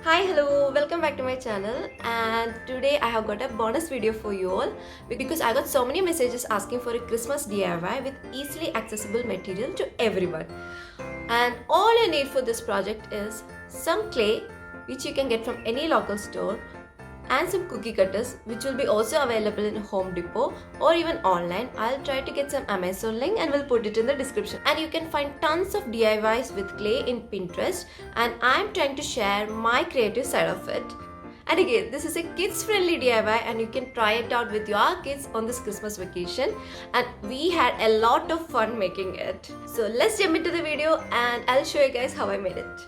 Hi, hello, welcome back to my channel. And today I have got a bonus video for you all because I got so many messages asking for a Christmas DIY with easily accessible material to everyone. And all you need for this project is some clay, which you can get from any local store, and some cookie cutters, which will be also available in Home Depot or even online. I'll try to get some Amazon link and we'll put it in the description. And you can find tons of DIYs with clay in Pinterest, and I'm trying to share my creative side of it. And again, this is a kids friendly DIY and you can try it out with your kids on this Christmas vacation. And we had a lot of fun making it. So let's jump into the video and I'll show you guys how I made it.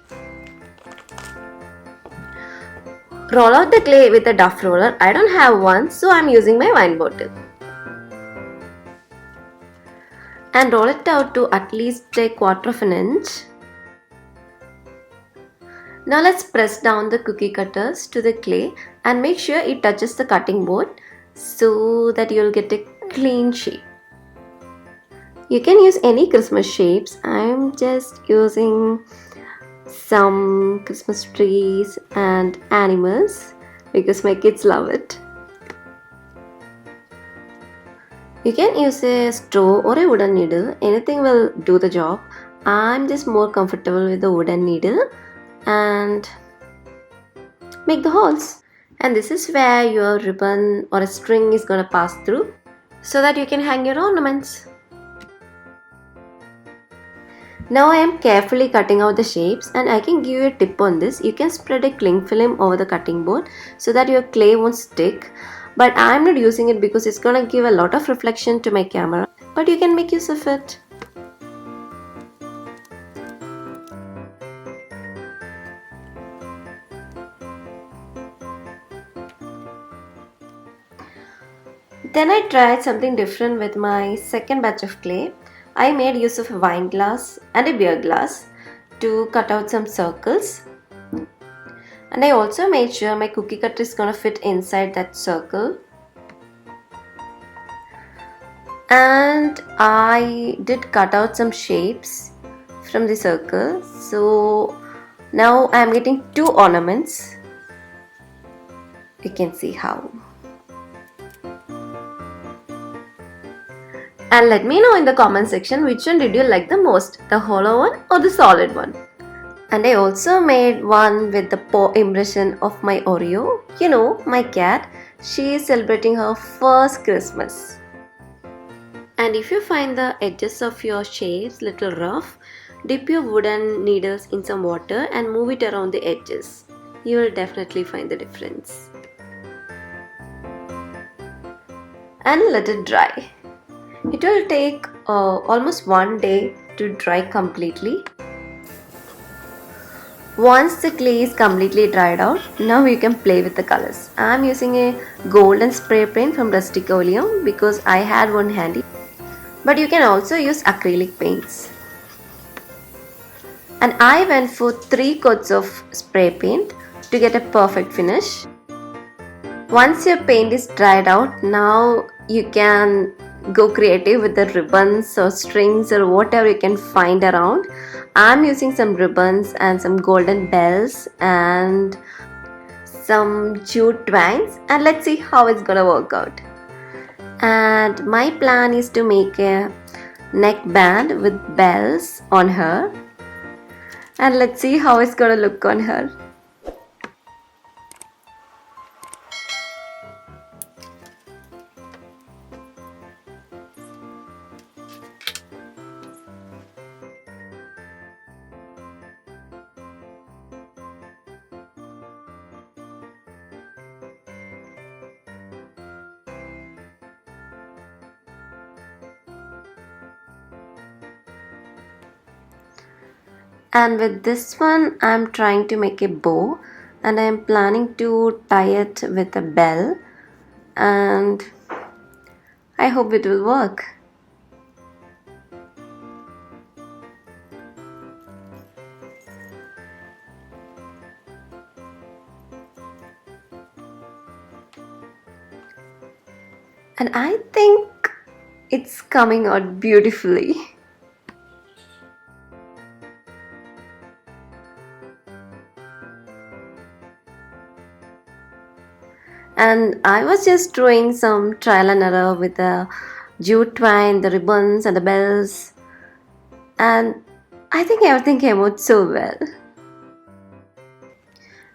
Roll out the clay with a duff roller. I don't have one, so I'm using my wine bottle. And roll it out to at least a quarter of an inch. Now let's press down the cookie cutters to the clay and make sure it touches the cutting board so that you'll get a clean shape. You can use any Christmas shapes. I'm just using some Christmas trees and animals because my kids love it. You can use a straw or a wooden needle, anything will do the job. I'm just more comfortable with the wooden needle and make the holes. And this is where your ribbon or a string is gonna pass through so that you can hang your ornaments. Now I am carefully cutting out the shapes, and I can give you a tip on this. You can spread a cling film over the cutting board so that your clay won't stick. But I am not using it because it's gonna give a lot of reflection to my camera. But you can make use of it. Then I tried something different with my second batch of clay. I made use of a wine glass and a beer glass to cut out some circles. And I also made sure my cookie cutter is gonna fit inside that circle. And I did cut out some shapes from the circle. So now I am getting two ornaments. You can see how. And let me know in the comment section which one did you like the most, the hollow one or the solid one. And I also made one with the paw impression of my Oreo. You know, my cat. She is celebrating her first Christmas. And if you find the edges of your shapes little rough, dip your wooden needles in some water and move it around the edges. You will definitely find the difference. And let it dry. It will take almost one day to dry completely. Once the clay is completely dried out, now you can play with the colors. I am using a golden spray paint from Rustic-Oleum because I had one handy. But you can also use acrylic paints. And I went for 3 coats of spray paint to get a perfect finish. Once your paint is dried out, now you can go creative with the ribbons or strings or whatever you can find around. I'm using some ribbons and some golden bells and some jute twangs, and let's see how it's gonna work out. And my plan is to make a neckband with bells on her, and let's see how it's gonna look on her. And with this one I'm trying to make a bow, and I'm planning to tie it with a bell, and I hope it will work. And I think it's coming out beautifully. And I was just doing some trial and error with the jute twine, the ribbons and the bells, and I think everything came out so well.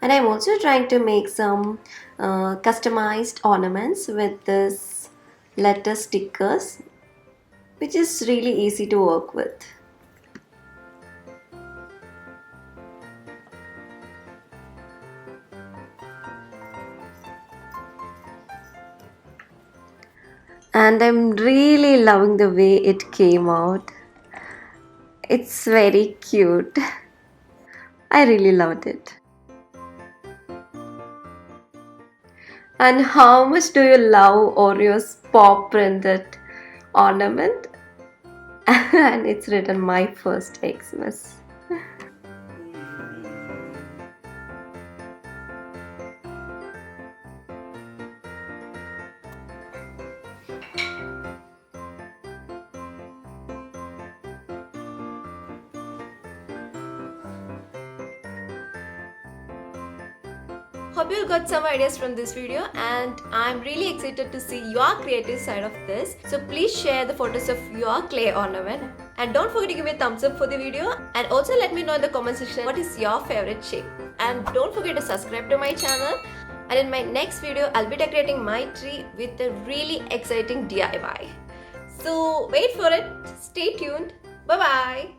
And I'm also trying to make some customized ornaments with this letter stickers, which is really easy to work with. And I'm really loving the way it came out. It's very cute. I really loved it. And how much do you love Oreo's paw printed ornament? And it's written my first Xmas. Hope you got some ideas from this video, and I'm really excited to see your creative side of this. So please share the photos of your clay ornament, and don't forget to give me a thumbs up for the video, and also let me know in the comment section what is your favorite shape. And don't forget to subscribe to my channel, and in my next video I'll be decorating my tree with a really exciting DIY. So wait for it, stay tuned, bye bye.